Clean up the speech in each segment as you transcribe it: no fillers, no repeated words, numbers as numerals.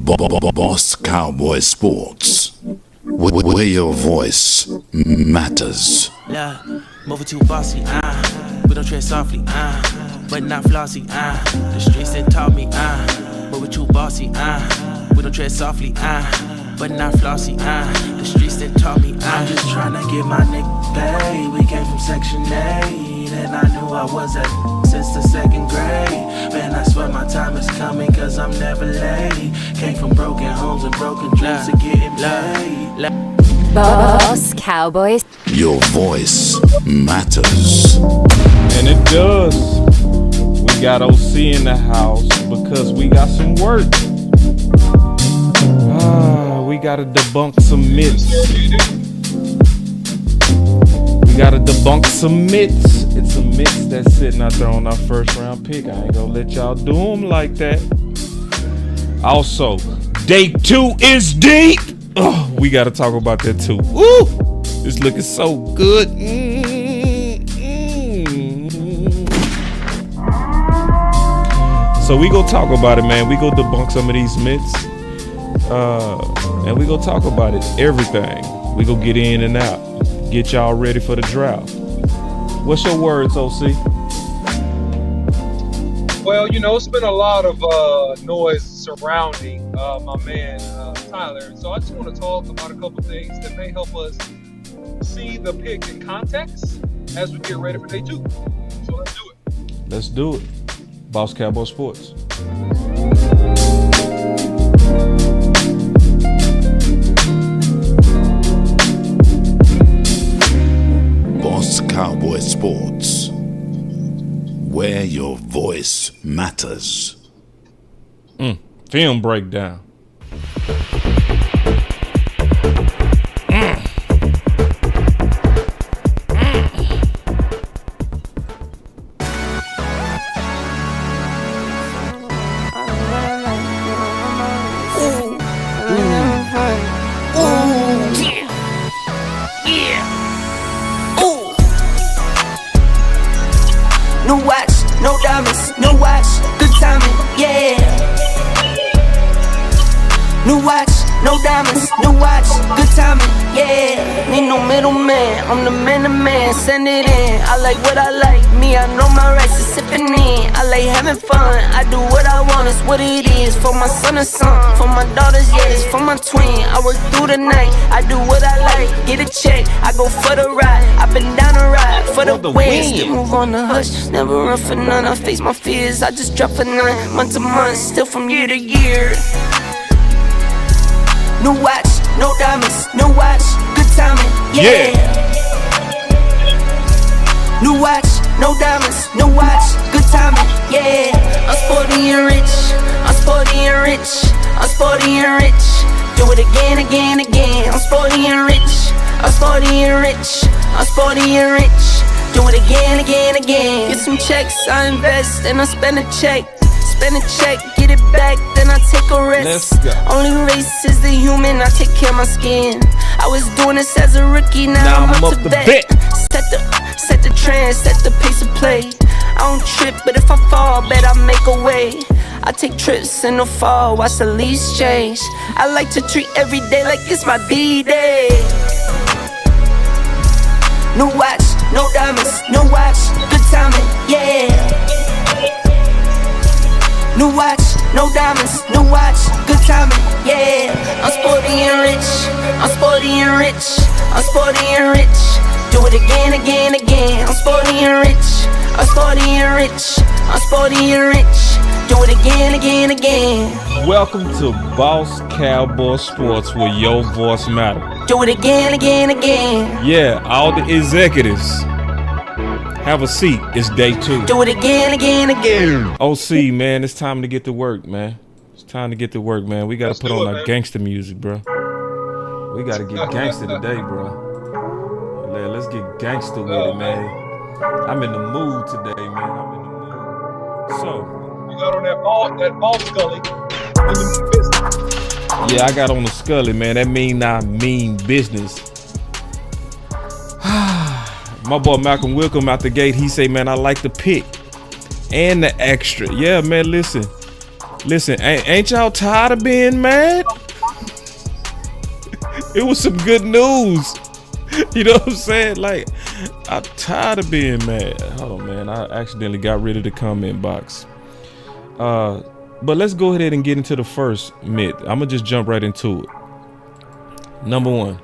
Boss Cowboy Sports, where your voice matters. Yeah, moving too bossy, we don't tread softly, but not flossy, the streets that taught me, moving too bossy, we don't tread softly, but not flossy, the streets that taught me, I'm just tryna get my nigga paid. We came from Section 8, and I knew I was at since the second grade. Man, I swear my time is coming, cause I'm never late. Came from broken homes and broken dreams to getting paid. Boss Cowboys. Your voice matters. And it does. We got O.C. in the house because we got some work. We gotta debunk some myths. We gotta debunk some myths. It's a myth that's sitting out there on our first round pick. I ain't gonna let y'all do them like that. Also, day 2 is deep. We gotta talk about that too. Woo! It's looking so good. So we go talk about it, man. We go debunk some of these myths. And we go talk about it. Everything. We go get in and out. Get y'all ready for the draft. What's your words, O.C.? Well, you know, it's been a lot of noise surrounding my man Tyler. So I just want to talk about a couple things that may help us see the pick in context as we get ready for day 2. So let's do it. Let's do it. Boss Cowboy Sports. Boss Cowboy Sports, where your voice matters. Film breakdown. No watch, no diamonds, no watch, good timing, yeah. New watch, no diamonds, no watch, good timing, yeah. Need no middleman, I'm the man to man, send it in. I like what I like, me, I know my rights is sipping in. I like having fun, I do what I want, it's what it is. For my son and son, for my daughters, yeah, it's for my twin. I work through the night, I do what I like, get a check, I go for the ride. I've been down the ride for the win. Still move on the hush, never run for none. I face my fears, I just drop for none. Month to month, still from year to year. No watch, no diamonds, no watch, good timing, yeah. New watch, no diamonds, no watch, good timing, yeah. I'm sporty and rich, I'm sporty and rich, I'm sporty and rich. Do it again, again, again. I'm sporty and rich, I'm sporty and rich, I'm sporty and rich. Do it again, again, again. Get some checks, I invest and I spend a check. Spend a check, get it back, then I take a rest. Only race is the human, I take care of my skin. I was doing this as a rookie, now I'm up to bet. Set the trend, set the pace of play. I don't trip, but if I fall, bet I make a way. I take trips in the fall, watch the leaves change. I like to treat every day like it's my D-Day. No watch, no diamonds, no watch, good timing, yeah. New watch, no diamonds, no watch, good timing, yeah. I'm sporty and rich, I'm sporty and rich, I'm sporty and rich. Do it again, again, again. I'm sporty and rich, I'm sporty and rich, I'm sporty and rich. Do it again, again, again. Welcome to Boss Cowboy Sports, where your voice matters. Do it again, again, again. Yeah, all the executives. Have a seat. It's day 2. Do it again, again, again. O.C., man, it's time to get to work, man. It's time to get to work, man. We gotta put on our gangster music, bro. We gotta get gangster today, bro. Yeah, let's get gangster with it, man. I'm in the mood today, man. I'm in the mood. So you got on that ball Scully. Yeah, I got on the Scully, man. That mean I mean business. My boy Malcolm Wilcom out the gate, he say, man, I like the pick and the extra. Yeah, man, listen. Listen, ain't y'all tired of being mad? It was some good news. You know what I'm saying? Like, I'm tired of being mad. Hold on, man. I accidentally got rid of the comment box. But let's go ahead and get into the first myth. I'm gonna just jump right into it. Number one,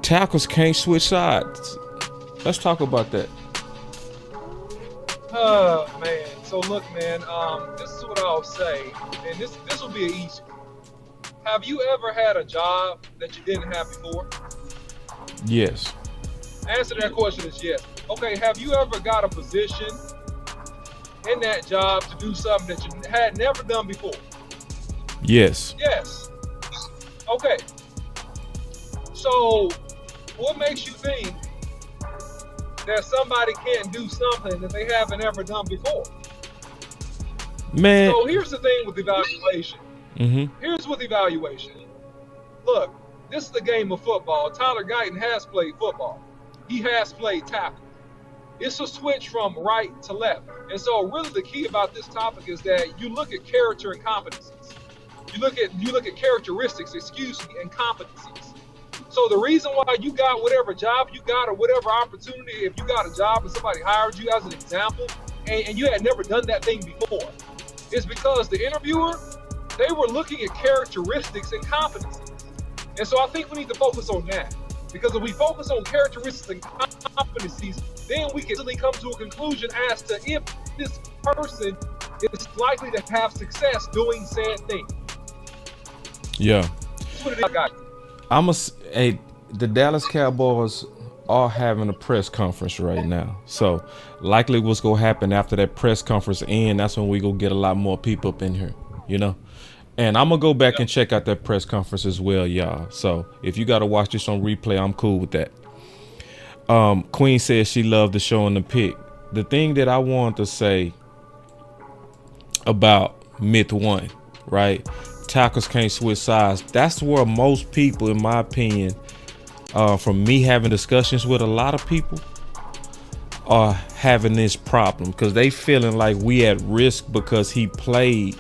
tackles can't switch sides. Let's talk about that. Man. So look, man. This is what I'll say, and this will be an easy one. Have you ever had a job that you didn't have before? Yes. Answer to that question is yes. Okay. Have you ever got a position in that job to do something that you had never done before? Yes. Yes. Okay. So, what makes you think that somebody can't do something that they haven't ever done before? Man. So here's the thing with evaluation. Here's with evaluation. Look, this is the game of football. Tyler Guyton has played football. He has played tackle. It's a switch from right to left. And so really the key about this topic is that you look at character and competencies. You look at characteristics, and competencies. So the reason why you got whatever job you got or whatever opportunity, if you got a job and somebody hired you as an example, and you had never done that thing before, is because the interviewer, they were looking at characteristics and competencies. And so I think we need to focus on that. Because if we focus on characteristics and competencies, then we can really come to a conclusion as to if this person is likely to have success doing said thing. Yeah. That's what it is. I got you. The Dallas Cowboys are having a press conference right now. So likely what's going to happen after that press conference ends, that's when we go get a lot more people up in here, you know? And I'm going to go back and check out that press conference as well, y'all. So if you got to watch this on replay, I'm cool with that. Queen says she loved the show and the pick. The thing that I want to say about myth one, right? Tackles can't switch sides. That's where most people, in my opinion, from me having discussions with a lot of people, are having this problem because they feeling like we at risk because he played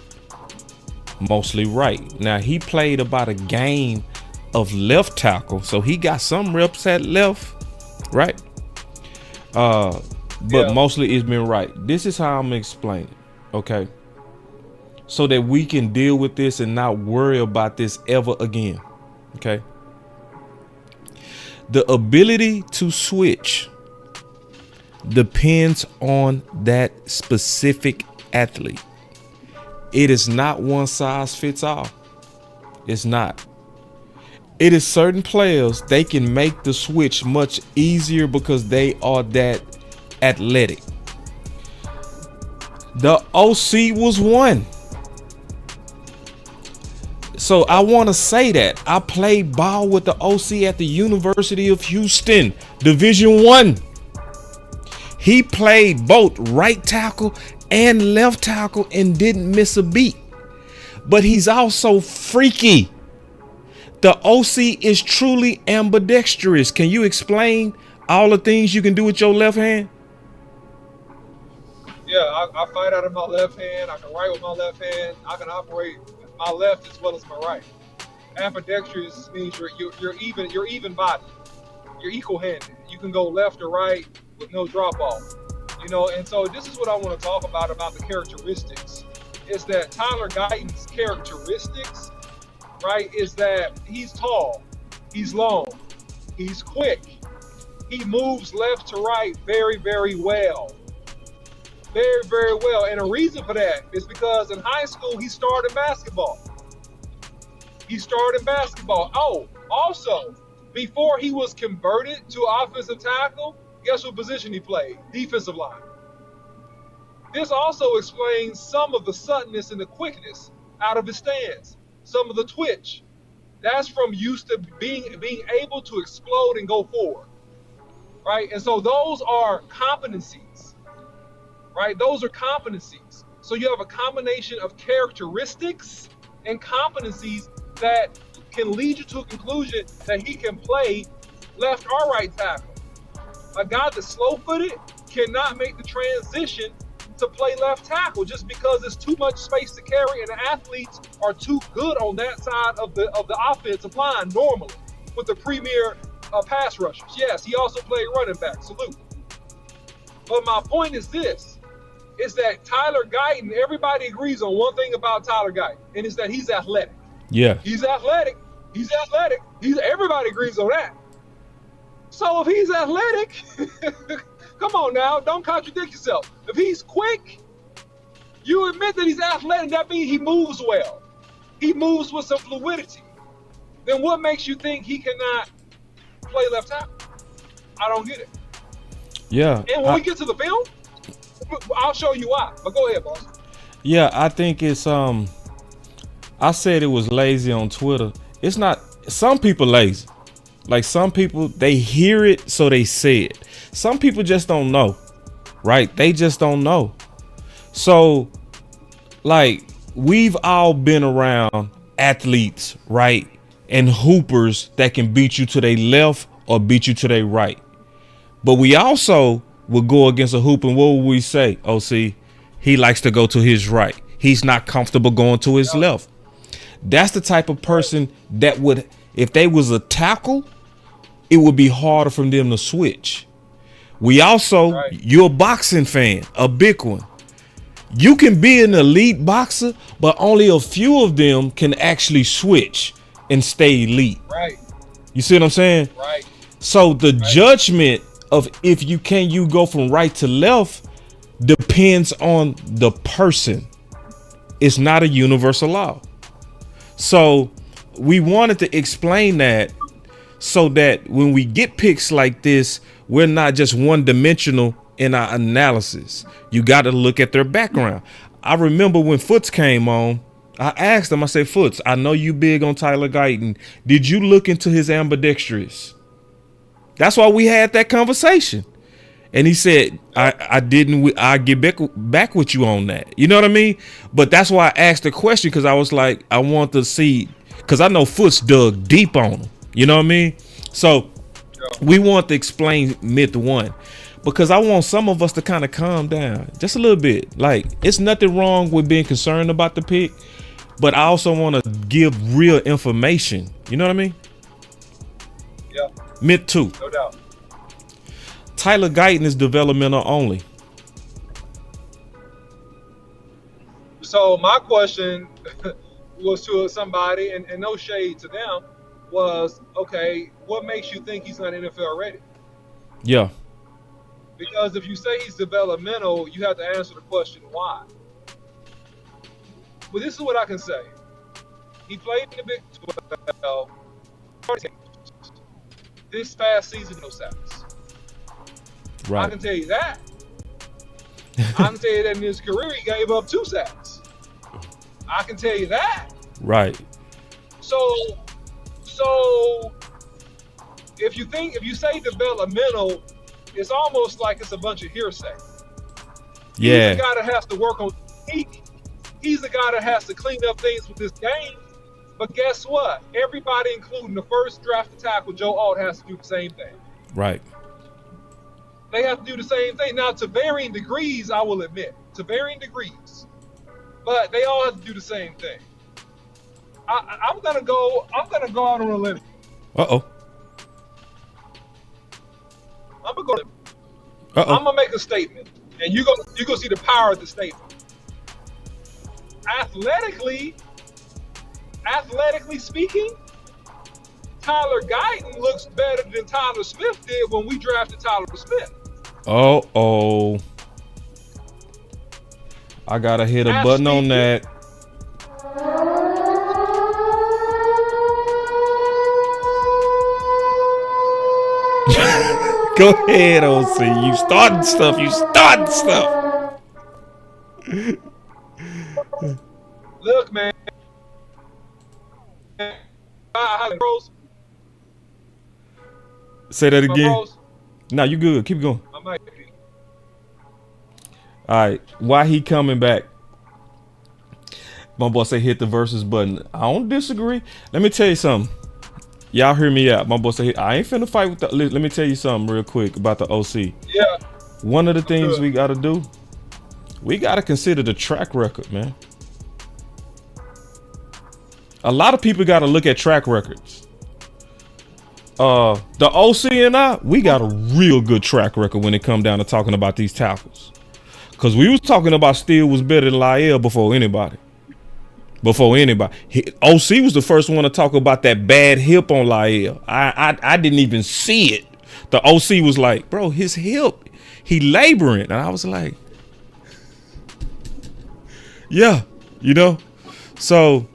mostly right. Now he played about a game of left tackle, so he got some reps at left, right? But mostly it's been right. This is how I'm gonna explain it, okay? So that we can deal with this and not worry about this ever again, okay? The ability to switch depends on that specific athlete. It is not one size fits all. It's not. It is certain players, they can make the switch much easier because they are that athletic. The OC was one. So I want to say that I played ball with the OC at the University of Houston, Division I. He played both right tackle and left tackle and didn't miss a beat. But he's also freaky. The OC is truly ambidextrous. Can you explain all the things you can do with your left hand? Yeah, I fight out of my left hand. I can write with my left hand. I can operate with my left as well as my right. Ambidextrous means you're even bodied. You're equal-handed. You can go left or right with no drop off. You know, and so this is what I want to talk about the characteristics. Is that Tyler Guyton's characteristics, right, is that he's tall, he's long, he's quick, he moves left to right very, very well. Very, very well. And the reason for that is because in high school, he starred in basketball. Oh, also, before he was converted to offensive tackle, guess what position he played? Defensive line. This also explains some of the suddenness and the quickness out of his stance, some of the twitch. That's from used to being able to explode and go forward, right? And so those are competencies, right? Those are competencies. So you have a combination of characteristics and competencies that can lead you to a conclusion that he can play left or right tackle. A guy that's slow-footed cannot make the transition to play left tackle just because it's too much space to carry, and the athletes are too good on that side of the offensive line normally with the premier pass rushers. Yes, he also played running back. Salute. But my point is this, is that Tyler Guyton, everybody agrees on one thing about Tyler Guyton, and it's that he's athletic. Yeah. He's athletic. Everybody agrees on that. So if he's athletic, come on now, don't contradict yourself. If he's quick, you admit that he's athletic, that means he moves well. He moves with some fluidity. Then what makes you think he cannot play left tackle? I don't get it. Yeah. And when we get to the film, I'll show you why. But go ahead, boss. Yeah, I think it's I said it was lazy on Twitter. It's not. Some people lazy. Like some people, they hear it, so they say it. Some people just don't know, right? They just don't know. So, like, we've all been around athletes, right? And hoopers that can beat you to their left or beat you to their right. But we also will go against a hoop, and what will we say? Oh, see, he likes to go to his right. He's not comfortable going to his left. That's the type of person that would, if they was a tackle, it would be harder for them to switch. We also, you're a boxing fan, a big one. You can be an elite boxer, but only a few of them can actually switch and stay elite. Right. You see what I'm saying? Right. So the judgment of if you go from right to left depends on the person. It's not a universal law. So we wanted to explain that so that when we get picks like this, we're not just one dimensional in our analysis. You got to look at their background. I remember when Foots came on, I asked him, I said, Foots, I know you big on Tyler Guyton. Did you look into his ambidextrous? That's why we had that conversation. And he said, I didn't. I get back with you on that. You know what I mean? But that's why I asked the question, because I was like, I want to see, because I know Foots dug deep on him. You know what I mean? So we want to explain myth one, because I want some of us to kind of calm down just a little bit. Like, it's nothing wrong with being concerned about the pick, but I also want to give real information. You know what I mean? Yeah. Myth two. No doubt. Tyler Guyton is developmental only. So my question was to somebody, and no shade to them, was, okay, what makes you think he's not NFL ready? Yeah. Because if you say he's developmental, you have to answer the question why. But this is what I can say. He played in the Big 12. This past season, no sacks. Right. I can tell you that. I can tell you that in his career, he gave up 2 sacks. I can tell you that. Right. So if you say developmental, it's almost like it's a bunch of hearsay. Yeah. He's the guy that has to work on technique. He's the guy that has to clean up things with this game. But guess what? Everybody, including the first drafted tackle, Joe Alt, has to do the same thing. Right. They have to do the same thing. Now, to varying degrees, I will admit. To varying degrees. But they all have to do the same thing. I'm gonna go out on a limb. Uh-oh. I'm gonna make a statement, and you go see the power of the statement. Athletically speaking, Tyler Guyton looks better than Tyler Smith did when we drafted Tyler Smith. Oh. I gotta hit a button on that. Go ahead, O.C. You starting stuff. Look, man. Say that again. No, you good. Keep going. I might be. All right. Why he coming back? My boy say hit the versus button. I don't disagree. Let me tell you something. Y'all hear me out. My boy say I ain't finna fight with the. Let me tell you something real quick about the O.C. Yeah. One of the things we gotta do. we got to consider the track record, man. A lot of people got to look at track records. The OC and we got a real good track record when it come down to talking about these tackles. Because we was talking about Steele was better than Lyle before anybody. OC was the first one to talk about that bad hip on Lyle. I didn't even see it. The OC was like, bro, his hip, he laboring. And I was like, yeah, you know. So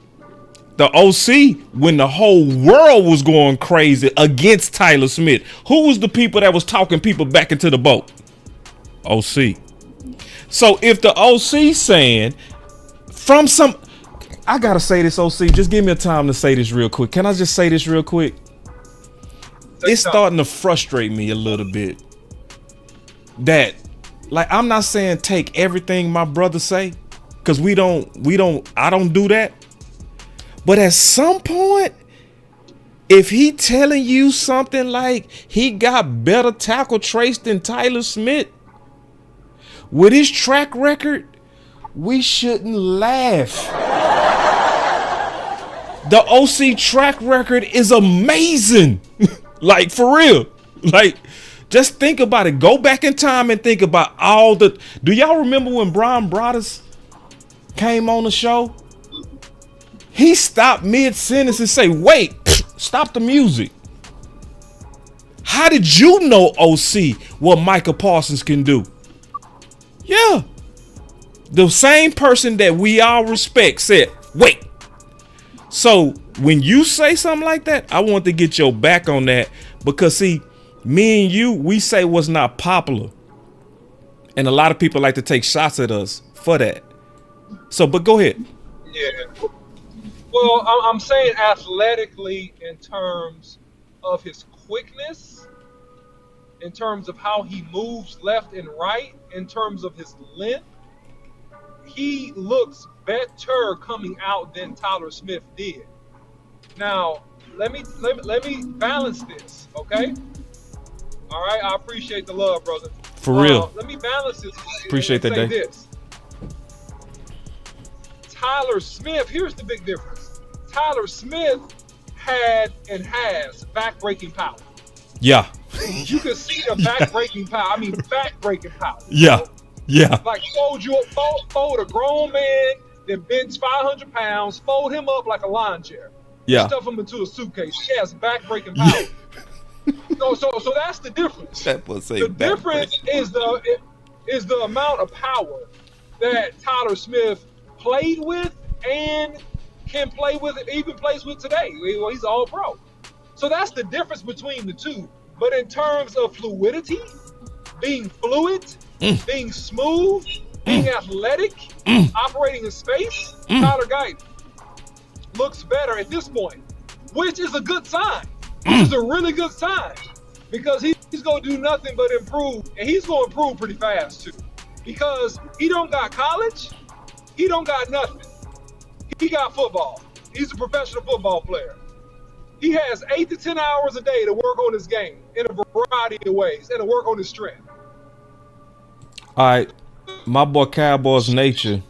the OC, when the whole world was going crazy against Tyler Smith, who was the people that was talking people back into the boat? OC. So if the OC saying from some, I gotta say this, OC, just give me a time to say this real quick. Can I just say this real quick? It's starting to frustrate me a little bit that, like, I'm not saying take everything my brother say, because I don't do that. But at some point, if he telling you something like he got better tackle trace than Tyler Smith, with his track record, we shouldn't laugh. The OC track record is amazing. Like, for real. Like, just think about it. Go back in time and think about all the... Do y'all remember when Brian Broaddus came on the show? He stopped mid-sentence and say, wait, stop the music. How did you know, OC, what Micah Parsons can do? Yeah. The same person that we all respect said, wait. So when you say something like that, I want to get your back on that, because see, me and you, we say what's not popular. And a lot of people like to take shots at us for that. So, but go ahead. Yeah. Well, I'm saying athletically in terms of his quickness, in terms of how he moves left and right, in terms of his length, he looks better coming out than Tyler Smith did. Now, let me balance this, okay? All right, I appreciate the love, brother. For real. Let me balance this. Appreciate that, Dave. This. Tyler Smith, here's the big difference. Tyler Smith had and has back-breaking power. Yeah. You can see the back-breaking power. I mean, back-breaking power. Yeah. Yeah. Like fold a grown man, then bench 500 pounds, fold him up like a lawn chair. Yeah. Stuff him into a suitcase. He has back-breaking power. So that's the difference. That was the difference is the amount of power that Tyler Smith played with and can play with, even plays with today. Well, he's all pro. So that's the difference between the two. But in terms of fluidity, being fluid, being smooth, being athletic, operating in space, Tyler Guyton looks better at this point, which is a good sign. Which is a really good sign, because he's going to do nothing but improve, and he's going to improve pretty fast too, because he don't got college, he don't got nothing. He got football. He's a professional football player. He has 8 to 10 hours a day to work on his game in a variety of ways and to work on his strength. All right, my boy Cowboys Nature,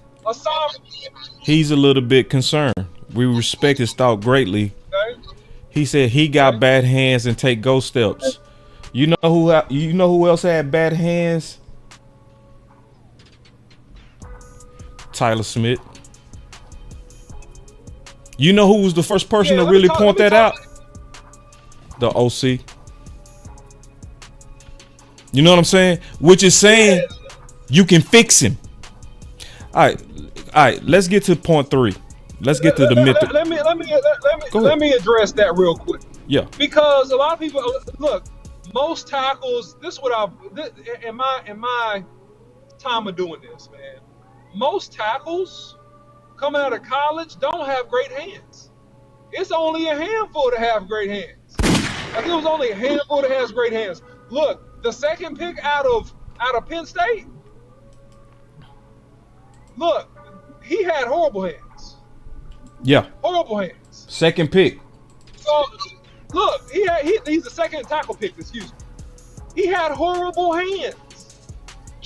he's a little bit concerned. We respect his thought greatly. Okay. He said he got bad hands and take ghost steps. You know who else had bad hands? Tyler Smith. You know who was the first person to really point that out? The OC. You know what I'm saying? Which is saying you can fix him. All right. Let's get to point 3. Let's get to the myth. Let me address that real quick. Yeah. Because a lot of people look, most tackles. In my time of doing this, man, most tackles coming out of college don't have great hands. It's only a handful that have great hands. Like, it was only a handful that has great hands. Look, the second pick out of Penn State. Look, he had horrible hands. Yeah. Horrible hands. Second pick. So, look, he's the second tackle pick, excuse me. He had horrible hands.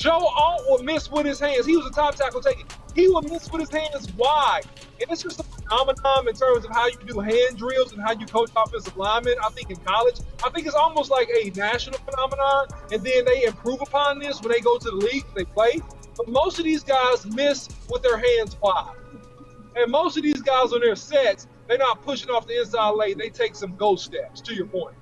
Joe Alt will miss with his hands. He was a top tackle taking. He will miss with his hands wide. And it's just a phenomenon in terms of how you do hand drills and how you coach offensive linemen. I think in college, I think it's almost like a national phenomenon. And then they improve upon this when they go to the league, they play. But most of these guys miss with their hands wide. And most of these guys on their sets, they're not pushing off the inside lane. They take some ghost steps, to your point.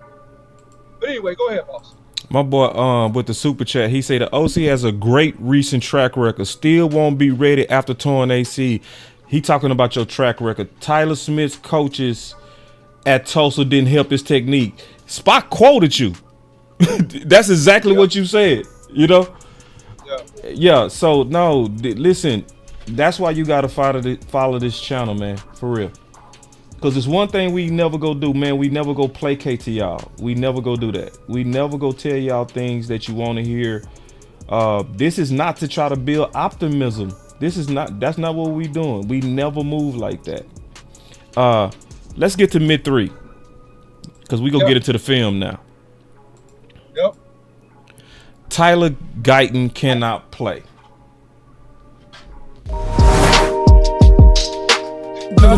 But anyway, go ahead, boss. My boy, with the super chat, he said the OC has a great recent track record. Still won't be ready after torn AC. He talking about your track record. Tyler Smith's coaches at Tulsa didn't help his technique. Spock quoted you. That's exactly what you said. You know. Yeah. So no, listen. That's why you gotta follow this channel, man. For real. Because it's one thing we never go do, man. We never go placate to y'all. We never go do that. We never go tell y'all things that you want to hear. This is not to try to build optimism. That's not what we doing. We never move like that. Let's get to mid 3. Because we gonna get into the film now. Yep. Tyler Guyton cannot play. The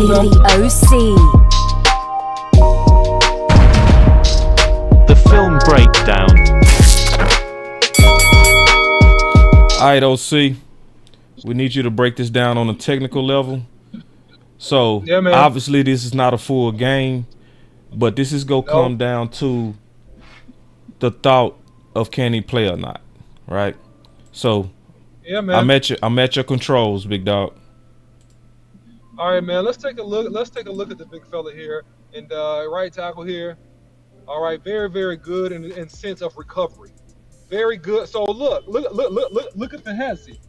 O.C. The film breakdown. All right, OC. We need you to break this down on a technical level. So, obviously, this is not a full game, but this is going to come down to the thought of can he play or not, right? So, I'm at your controls, big dog. All right, man. Let's take a look. Let's take a look at the big fella here and right tackle here. All right, very, very good in sense of recovery. Very good. So look at the hesitation.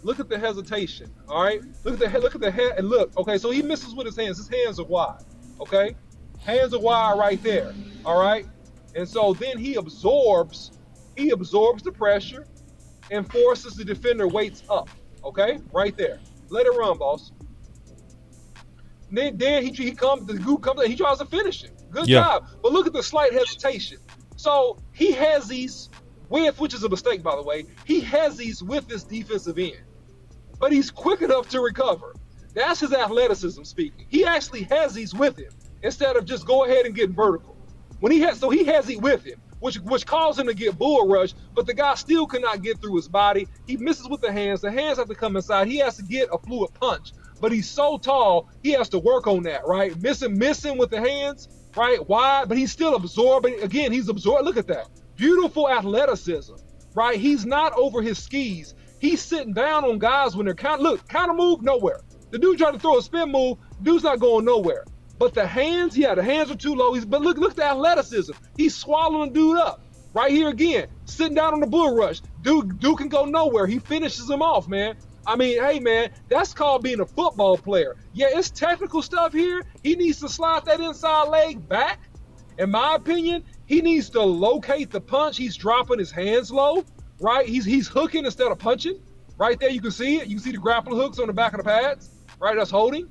Look at the hesitation. All right. Look at the head and look. Okay, so he misses with his hands. His hands are wide. Okay, hands are wide right there. All right, and so then he absorbs the pressure and forces the defender weights up. Okay, right there. Let it run, boss. Then he comes, the goop comes, and he tries to finish it. Good job. But look at the slight hesitation. So he has these with, which is a mistake, by the way. He has these with this defensive end, but he's quick enough to recover. That's his athleticism speaking. He actually has these with him instead of just go ahead and getting vertical. He has it with him, which caused him to get bull rush, but the guy still cannot get through his body. He misses with the hands. The hands have to come inside. He has to get a fluid punch. But he's so tall, he has to work on that, right? Missing with the hands, right? Wide, but he's still absorbing. Again, he's absorbed. Look at that. Beautiful athleticism, right? He's not over his skis. He's sitting down on guys when they're counter move, nowhere. The dude trying to throw a spin move, dude's not going nowhere. But the hands, the hands are too low. But look at the athleticism. He's swallowing dude up. Right here again, sitting down on the bull rush. Dude can go nowhere. He finishes him off, man. I mean, hey, man, that's called being a football player. Yeah, it's technical stuff here. He needs to slide that inside leg back. In my opinion, he needs to locate the punch. He's dropping his hands low, right? He's hooking instead of punching. Right there, you can see it. You can see the grappling hooks on the back of the pads, right? That's holding.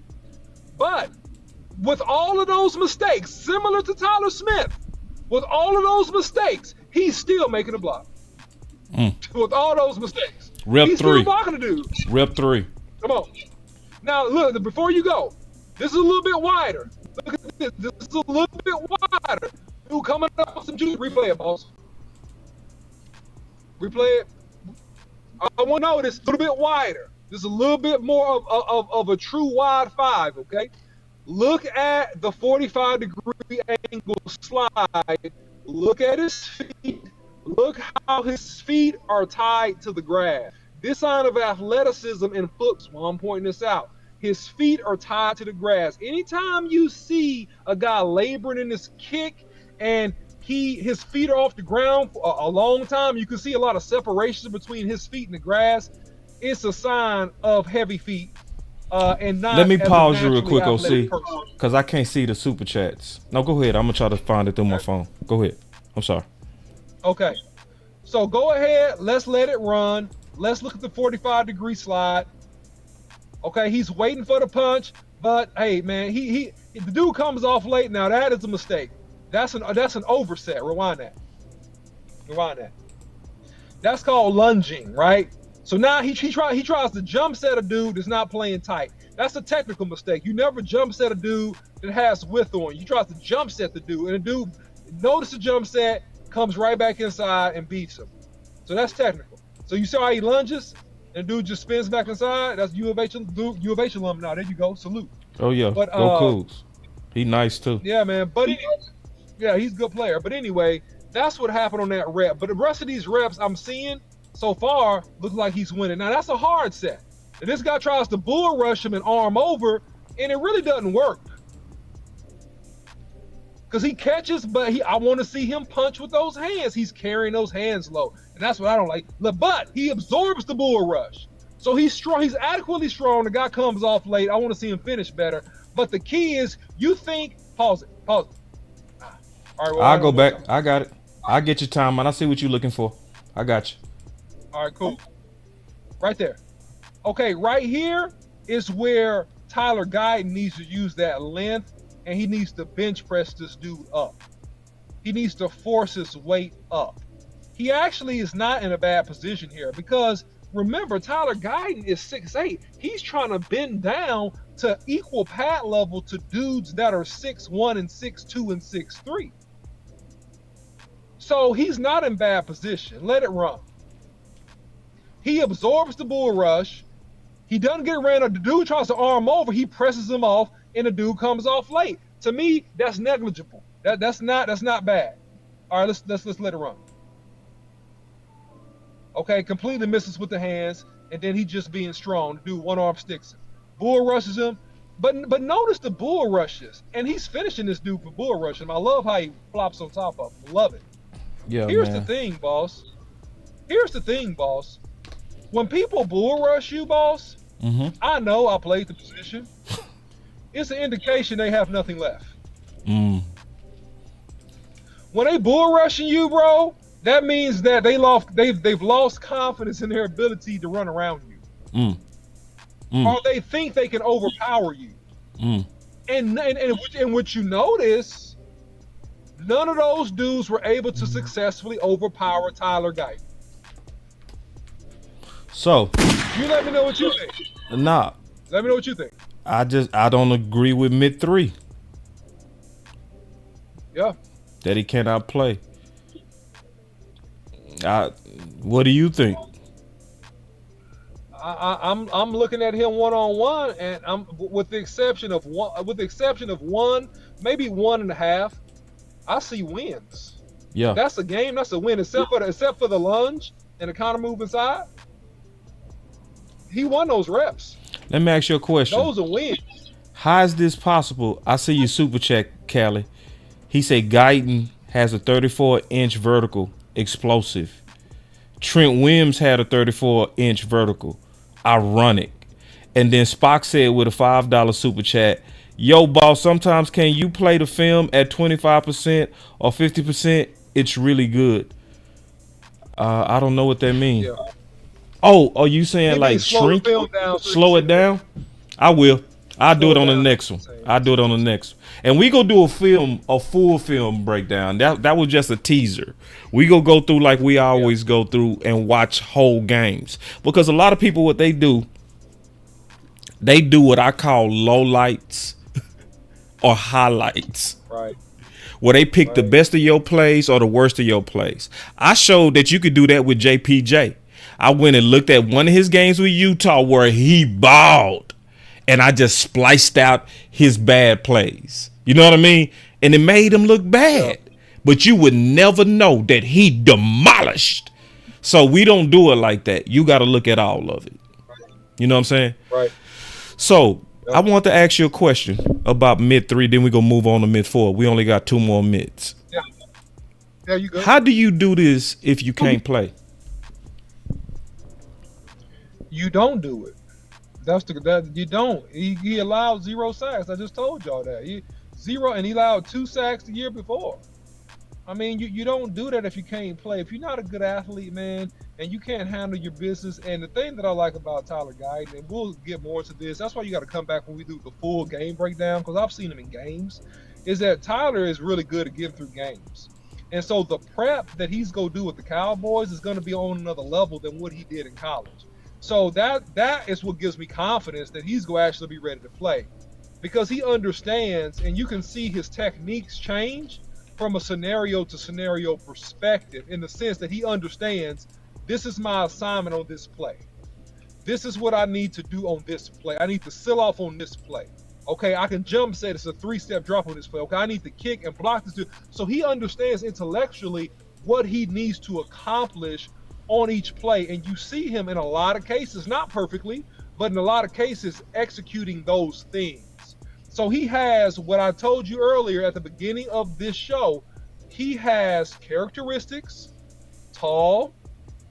But with all of those mistakes, similar to Tyler Smith, with all of those mistakes, he's still making a block. With all those mistakes. He's still blocking the dude. Rep 3. Come on. Now, look, before you go, this is a little bit wider. Look at this. This is a little bit wider. Dude coming up with some juice. Replay it, boss. Replay it. I want to know this a little bit wider. This is a little bit more of a true wide 5, okay? Look at the 45-degree angle slide. Look at his feet. Look how his feet are tied to the grass. This sign of athleticism and foot's while I'm pointing this out. His feet are tied to the grass. Anytime you see a guy laboring in his kick and his feet are off the ground for a long time, you can see a lot of separation between his feet and the grass. It's a sign of heavy feet. And not. Let me pause you real quick, OC, because I can't see the super chats. No, go ahead. I'm gonna try to find it through my phone. Go ahead. I'm sorry. Okay, so go ahead. Let's let it run. Let's look at the 45-degree slide. Okay, he's waiting for the punch, but hey, man, the dude comes off late. Now that is a mistake. That's an overset. Rewind that. That's called lunging, right? So now he tries to jump set a dude that's not playing tight. That's a technical mistake. You never jump set a dude that has width on you. You try to jump set the dude, and the dude notice the jump set, comes right back inside and beats him. So that's technical. So you see how he lunges, and the dude just spins back inside. That's U of H alum now. There you go. Salute. Oh yeah, But go Cougs. He nice too. yeah, man. But yeah, he's a good player. But anyway, that's what happened on that rep. But the rest of these reps I'm seeing so far look like he's winning. Now that's a hard set. And this guy tries to bull rush him and arm over, and it really doesn't work. Because he catches, but I want to see him punch with those hands. He's carrying those hands low. And that's what I don't like. But he absorbs the bull rush. So he's strong. He's adequately strong. The guy comes off late. I want to see him finish better. But the key is, you think, pause it. All right, well, I'll go back. I got it. I get your time, man. I see what you're looking for. I got you. All right, cool. Right there. Okay, right here is where Tyler Guyton needs to use that length, and he needs to bench press this dude up. He needs to force his weight up. He actually is not in a bad position here because remember, Tyler Guyton is 6'8". He's trying to bend down to equal pad level to dudes that are 6'1" and 6'2" and 6'3". So he's not in bad position. Let it run. He absorbs the bull rush. He doesn't get ran up. The dude tries to arm over. He presses him off, and the dude comes off late. To me, that's negligible. That's not bad. All right, let's let it run. Okay, completely misses with the hands, and then he just being strong. The dude one arm sticks him. Bull rushes him, but notice the bull rushes, and he's finishing this dude for bull rushing him. I love how he flops on top of him. Love it. Yeah, Here's man. the thing, boss. When people bull rush you, boss, I know I played the position. It's an indication they have nothing left. When they bull rushing you, bro, that means that they've lost confidence in their ability to run around you. Or they think they can overpower you. And what you notice, none of those dudes were able to successfully overpower Tyler Guyton. So you let me know what you think. Nah. Let me know what you think. I don't agree with mid 3. Yeah. That he cannot play. What do you think? I'm looking at him one-on-one, and I'm with the exception of one, maybe 1.5. I see wins. Yeah. That's a game. That's a win. Except for the lunge and the counter move inside. He won those reps. Let me ask you a question. Those are wins. How is this possible? I see your super check, Callie. He said Guyton has a 34-inch vertical explosive. Trent Williams had a 34-inch vertical. Ironic. And then Spock said with a $5 super chat, yo, boss, sometimes can you play the film at 25% or 50%? It's really good. I don't know what that means. Yeah. Oh, are you saying like shrink? Slow it down? I will. I'll do it on the next one. I'll do it on the next one. And we go do a full film breakdown. That was just a teaser. We go through like we always go through and watch whole games. Because a lot of people, what they do what I call lowlights or highlights. Right. Where they pick the best of your plays or the worst of your plays. I showed that you could do that with JPJ. I went and looked at one of his games with Utah where he balled. And I just spliced out his bad plays. You know what I mean? And it made him look bad. Yeah. But you would never know that he demolished. So we don't do it like that. You got to look at all of it. You know what I'm saying? Right. So I want to ask you a question about mid 3. Then we going to move on to mid 4. We only got 2 more mids. Yeah. Yeah, you good. How do you do this if you can't play? You don't do it. You don't. He allowed 0 sacks. I just told y'all that. He allowed 2 sacks the year before. I mean, you don't do that if you can't play. If you're not a good athlete, man, and you can't handle your business. And the thing that I like about Tyler Guyton, and we'll get more into this, that's why you got to come back when we do the full game breakdown, because I've seen him in games, is that Tyler is really good at getting through games. And so the prep that he's going to do with the Cowboys is going to be on another level than what he did in college. So that is what gives me confidence that he's going to actually be ready to play, because he understands, and you can see his techniques change from a scenario to scenario perspective, in the sense that he understands, this is my assignment on this play. This is what I need to do on this play. I need to seal off on this play. Okay, I can jump set. It's a 3-step drop on this play. Okay, I need to kick and block this. So he understands intellectually what he needs to accomplish on each play. And you see him in a lot of cases, not perfectly, but in a lot of cases executing those things. So he has what I told you earlier at the beginning of this show. He has characteristics: tall,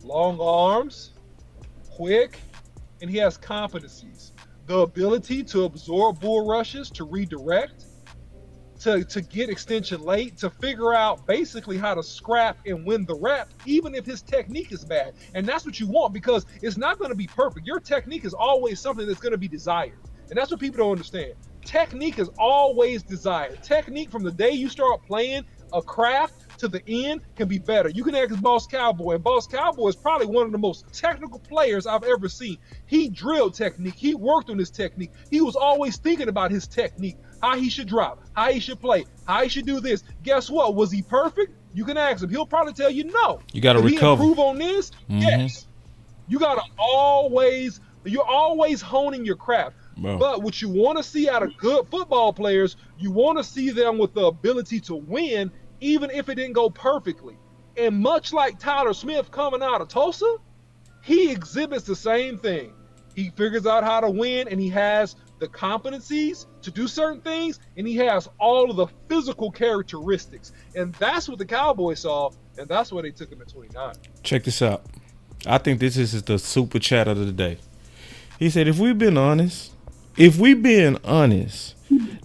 long arms, quick, and he has competencies. The ability to absorb bull rushes, to redirect, to get extension late, to figure out basically how to scrap and win the rep, even if his technique is bad. And that's what you want, because it's not going to be perfect. Your technique is always something that's going to be desired. And that's what people don't understand. Technique is always desired. Technique from the day you start playing a craft to the end can be better. You can ask Boss Cowboy, and Boss Cowboy is probably one of the most technical players I've ever seen. He drilled technique. He worked on his technique. He was always thinking about his technique, how he should drop, how he should play, how he should do this. Guess what? Was he perfect? You can ask him. He'll probably tell you no. You got to recover. He improve on this? Mm-hmm. Yes. You got to you're always honing your craft. Bro. But what you want to see out of good football players, you want to see them with the ability to win, even if it didn't go perfectly. And much like Tyler Smith coming out of Tulsa, he exhibits the same thing. He figures out how to win, and he has the competencies to do certain things, and he has all of the physical characteristics. And that's what the Cowboys saw, and that's why they took him at 29. Check this out. I think this is the super chat of the day. He said, if we've been honest,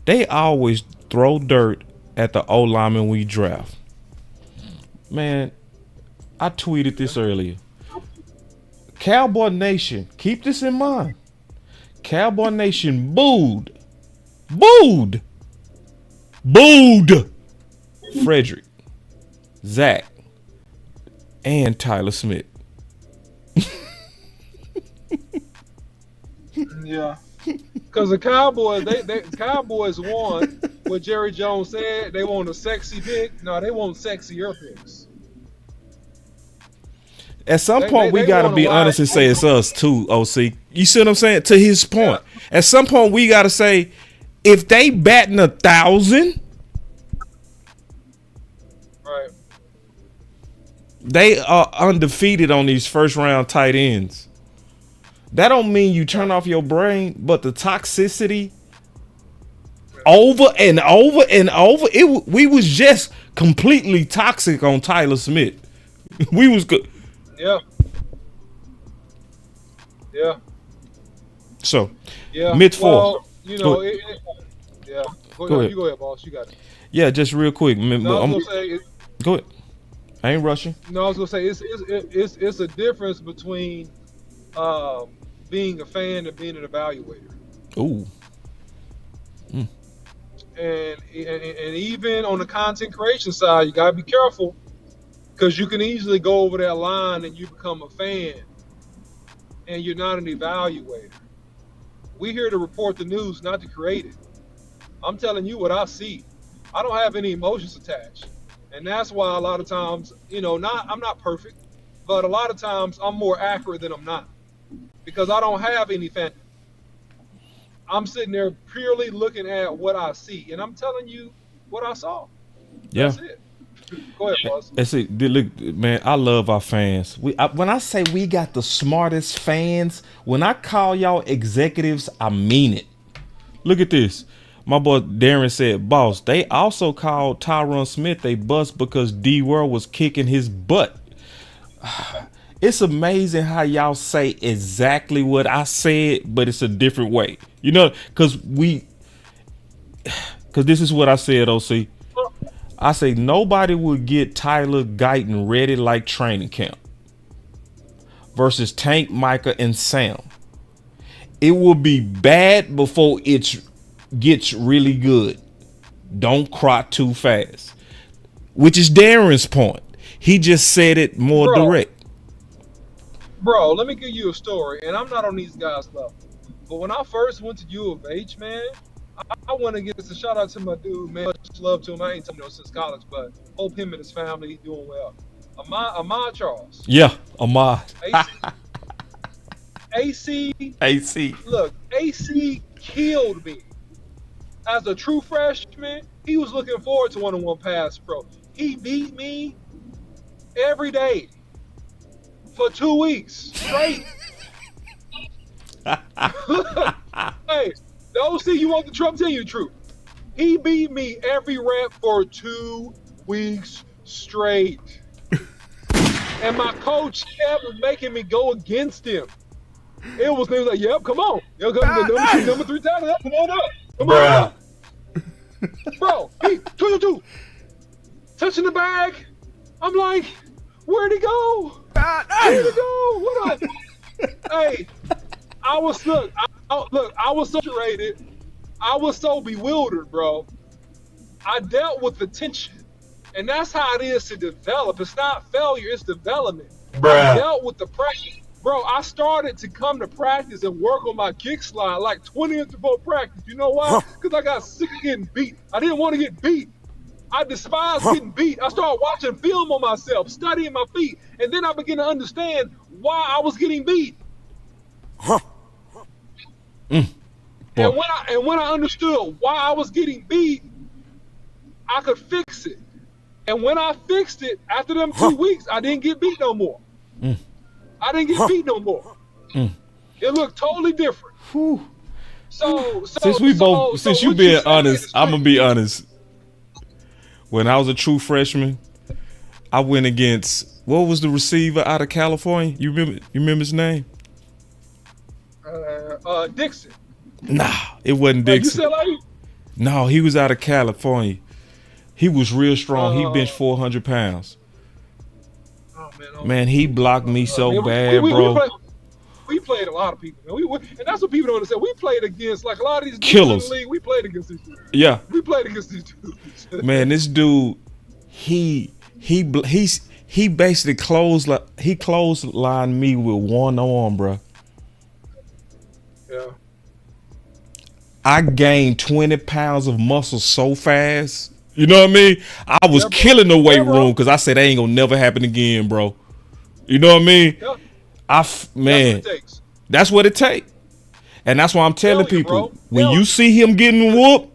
they always throw dirt at the O-lineman we draft. Man, I tweeted this earlier. Cowboy Nation, keep this in mind. Cowboy Nation booed Frederick, Zach, and Tyler Smith. Yeah. Because the Cowboys, they Cowboys won what Jerry Jones said. They want a sexy pick. No, they want sexier picks. At some point, we got to be honest and say it's us too, OC. You see what I'm saying? To his point. Yeah. At some point, we got to say, if they batting 1,000, right, they are undefeated on these first-round tight ends. That don't mean you turn off your brain, but the toxicity over and over and over. We was just completely toxic on Tyler Smith. We was good. Yeah. Yeah. So, yeah. mid four. Well, you know, yeah. Go ahead. You go ahead, boss. You got it. Yeah, just real quick. No, I was gonna say go ahead. I ain't rushing. No, I was gonna say it's a difference between being a fan and being an evaluator. Ooh. And even on the content creation side, you gotta be careful, because you can easily go over that line and you become a fan, and you're not an evaluator. We're here to report the news, not to create it. I'm telling you what I see. I don't have any emotions attached, and that's why a lot of times, I'm not perfect, but a lot of times I'm more accurate than I'm not, because I don't have any fan. I'm sitting there purely looking at what I see, and I'm telling you what I saw. Yeah. That's it. Go ahead, boss. That's it. Look, man, I love our fans. When I say we got the smartest fans, when I call y'all executives, I mean it. Look at this. My boy Darren said, boss, they also called Tyron Smith a bust because D-World was kicking his butt. It's amazing how y'all say exactly what I said, but it's a different way. Because this is what I said, OC. I say nobody would get Tyler Guyton ready like training camp versus Tank, Micah, and Sam. It will be bad before it gets really good. Don't cry too fast. which is Darren's point. He just said it more direct. Bro, let me give you a story, and I'm not on these guys' level. But when I first went to U of H, man, I want to give a shout out to my dude, man. Much love to him. I ain't told him since college, but hope him and his family doing well. Ahmad Charles. Yeah, Ahmad. AC. Look, AC killed me. As a true freshman, he was looking forward to one-on-one pass pro. He beat me every day for 2 weeks straight. Hey, the OC, you want the truth? Tell you the truth. He beat me every rep for 2 weeks straight. And my coach kept making me go against him. It was things like, yep, come on. Number 3 Tyler, come on up. Come on up. Bro, he 2-2. Touching the bag. I'm like, where'd he go? Where'd he go? What up? Hey, I was so frustrated. I was so bewildered, bro. I dealt with the tension. And that's how it is to develop. It's not failure, it's development. I dealt with the pressure. Bro, I started to come to practice and work on my kick slide like 20 minutes before practice. You know why? Because I got sick of getting beat. I didn't want to get beat. I despise getting beat. I started watching film on myself, studying my feet, and then I began to understand why I was getting beat. And when I understood why I was getting beat, I could fix it. And when I fixed it, after them 2 weeks, I didn't get beat no more. I didn't get beat no more. It looked totally different. Since you being honest, I'm gonna be honest. When I was a true freshman, I went against, what was the receiver out of California? You remember his name? Dixon. Nah, it wasn't Dixon. No, he was out of California. He was real strong. He benched 400 pounds. Man, he blocked me so bad, bro. We played a lot of people, man. And that's what people don't understand. We played against like a lot of these killers. In the league. We played against these dudes. Yeah, we played against these dudes. Man, this dude, he basically clotheslined me with one arm, bro. Yeah. I gained 20 pounds of muscle so fast. You know what I mean? I was killing the weight room because I said that ain't gonna never happen again, bro. You know what I mean? Yeah. That's what it takes. And that's why I'm telling people, when you see him getting whooped,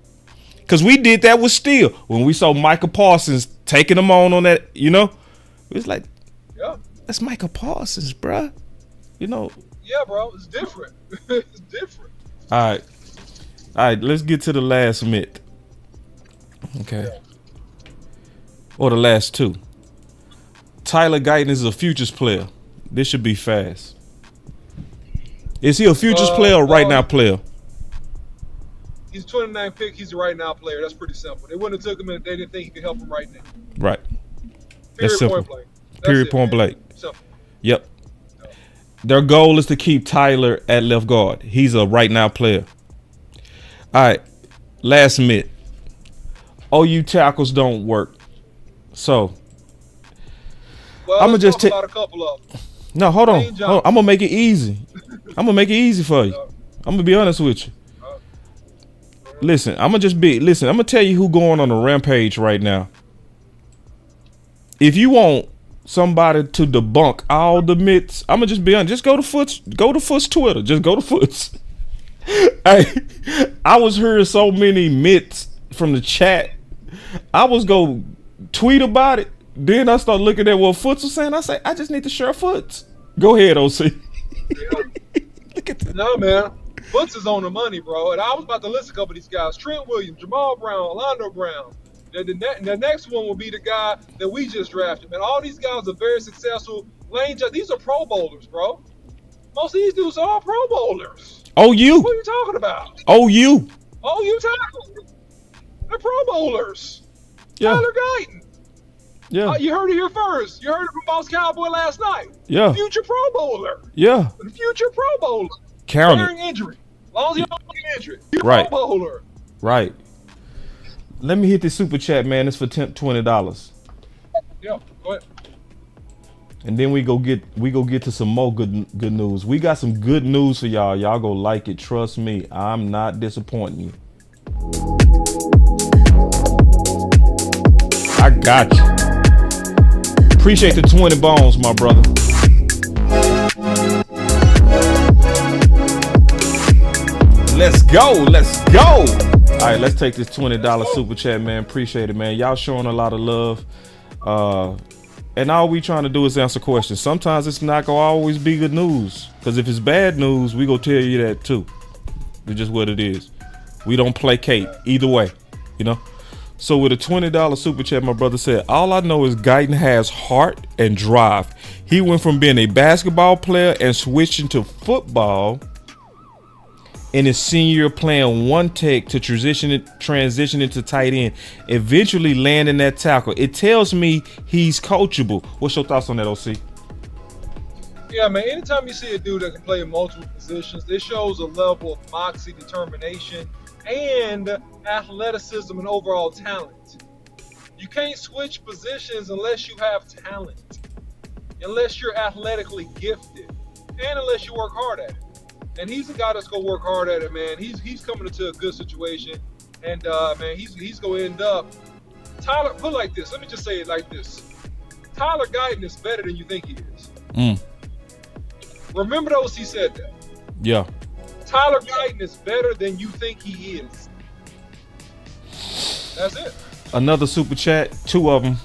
because we did that with Steele. When we saw Micah Parsons taking him on that, you know, it was like, that's Micah Parsons, bro. You know? Yeah, bro, it's different. It's different. All right, let's get to the last myth. Okay. Yeah. Or the last two. Tyler Guyton is a futures player. This should be fast. Is he a futures player or right now player? He's a 29 pick. He's a right now player. That's pretty simple. They wouldn't have took him if they didn't think he could help him right now. Right. That's simple. Point blank. Period point blank. Simple. Yep. No. Their goal is to keep Tyler at left guard. He's a right now player. All right. Last myth. OU tackles don't work. So I'm gonna just take about a couple of them. No, hold on. I'm gonna make it easy. I'm gonna make it easy for you. I'm gonna be honest with you. Listen, I'm gonna tell you who going on a rampage right now. If you want somebody to debunk all the myths, I'm gonna just be honest. Just go to Foot's Twitter. Just go to Foot's. Hey, I was hearing so many myths from the chat. I was go tweet about it. Then I start looking at what Foots was saying. I say, I just need to share Foots. Go ahead, OC. Look at that. No, man. Foots is on the money, bro. And I was about to list a couple of these guys. Trent Williams, Jamal Brown, Orlando Brown. The next one will be the guy that we just drafted. Man, all these guys are very successful. These are Pro Bowlers, bro. Most of these dudes are all Pro Bowlers. OU. What are you talking about? OU tackles. They're Pro Bowlers. Yeah. Tyler Guyton. Yeah. You heard it here first. You heard it from Boss Cowboy last night. Yeah. Future Pro Bowler. Yeah. Future Pro Bowler. Counting injury. As long as you don't get injured. Right. Pro Bowler. Right. Let me hit the super chat, man. It's for $20. Yeah, go ahead. And then we go get to some more good news. We got some good news for y'all. Y'all go like it. Trust me, I'm not disappointing you. I got you. Appreciate the 20 bones, my brother. Let's go. Let's go. All right, let's take this $20 super chat, man. Appreciate it, man. Y'all showing a lot of love. And all we trying to do is answer questions. Sometimes it's not gonna always be good news. Because if it's bad news, we gonna tell you that too. It's just what it is. We don't placate either way, you know? So with a $20 super chat, my brother said, all I know is Guyton has heart and drive. He went from being a basketball player and switching to football in his senior year, playing one tech to transition into tight end, eventually landing that tackle. It tells me he's coachable. What's your thoughts on that, OC? Yeah, man, anytime you see a dude that can play in multiple positions, it shows a level of moxie, determination, and athleticism and overall talent. You can't switch positions unless you have talent, unless you're athletically gifted, and unless you work hard at it. And he's a guy that's gonna work hard at it, man. He's coming into a good situation, and man, he's gonna end up. Tyler, put it like this. Let me just say it like this: Tyler Guyton is better than you think he is. Remember, the O.C. said that. Yeah. Tyler Guyton is better than you think he is. That's it. Another super chat, 2 of them.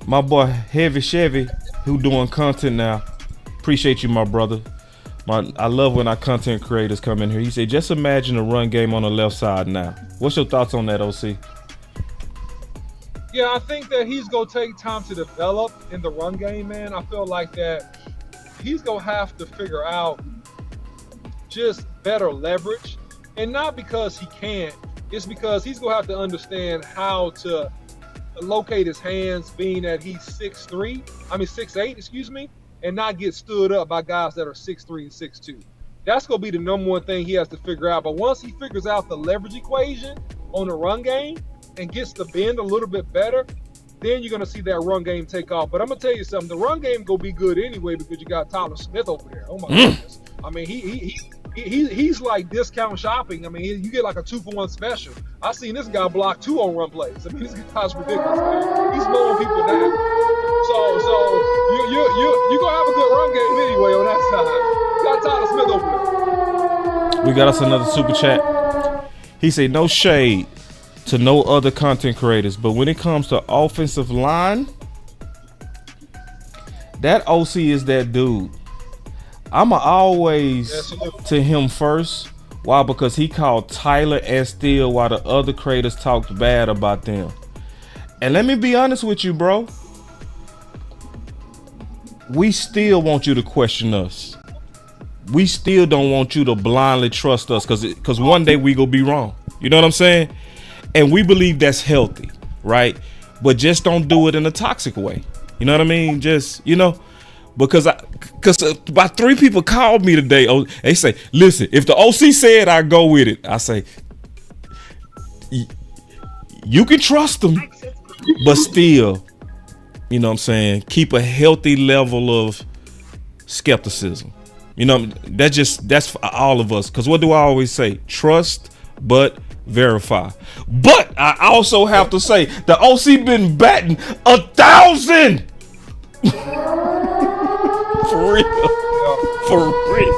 My boy Heavy Chevy, who doing content now. Appreciate you, my brother. I love when our content creators come in here. He said, just imagine a run game on the left side now. What's your thoughts on that, OC? Yeah, I think that he's going to take time to develop in the run game, man. I feel like that he's going to have to figure out just better leverage. And not because he can't. It's because he's going to have to understand how to locate his hands, being that he's 6'8", excuse me. And not get stood up by guys that are 6'3" and 6'2". That's going to be the number one thing he has to figure out. But once he figures out the leverage equation on the run game and gets the bend a little bit better, then you're going to see that run game take off. But I'm going to tell you something. The run game going to be good anyway because you got Tyler Smith over there. Oh, my goodness. I mean, he's like discount shopping. I mean, you get like a 2-for-1 special. I seen this guy block 2 on run plays. I mean, this guy's ridiculous, man. He's mowing people down. So you gonna have a good run game anyway on that side. You got Tyler Smith over there. We got us another super chat. He said, no shade to no other content creators, but when it comes to offensive line, that OC is that dude. I'ma always to him first. Why? Because he called Tyler and Steele while the other creators talked bad about them. And let me be honest with you, bro. We still want you to question us. We still don't want you to blindly trust us because one day we gonna be wrong. You know what I'm saying? And we believe that's healthy, right? But just don't do it in a toxic way. You know what I mean? Just, you know, because about 3 people called me today. Oh, they say, listen, if the OC said, I go with it. I say, you can trust them, but still, you know what I'm saying, keep a healthy level of skepticism. You know, that's for all of us. Because what do I always say? Trust, but verify. But I also have to say, the OC been batting 1,000. For real. For real.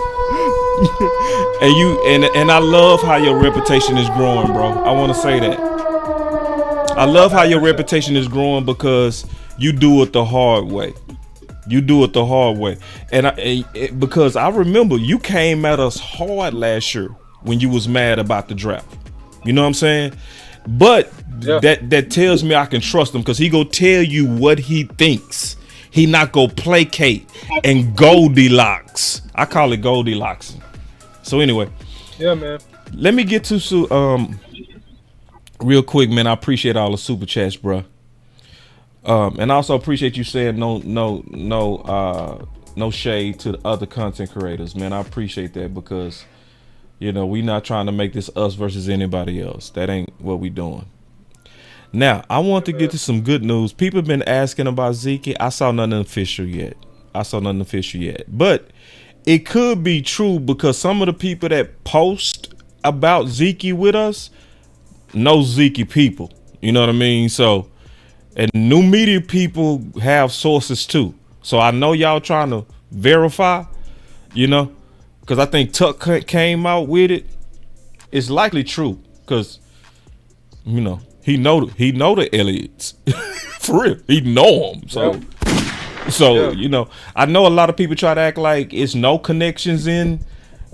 And I love how your reputation is growing, bro. I want to say that. I love how your reputation is growing because you do it the hard way. You do it the hard way. Because I remember you came at us hard last year when you was mad about the draft. You know what I'm saying? But that tells me I can trust him because he go tell you what he thinks. He not go placate and Goldilocks. I call it Goldilocks. So anyway. Yeah, man. Let me get to real quick, man. I appreciate all the super chats, bro. And I also appreciate you saying no shade to the other content creators, man. I appreciate that because, you know, we not trying to make this us versus anybody else. That ain't what we doing. Now, I want to get to some good news. People have been asking about Zeke. I saw nothing official yet. But it could be true because some of the people that post about Zeke with us know Zeke people. You know what I mean? So, and new media people have sources too. So I know y'all trying to verify, because I think Tuck came out with it. It's likely true because, he know the Elliots for real. He know them. So I know a lot of people try to act like it's no connections in,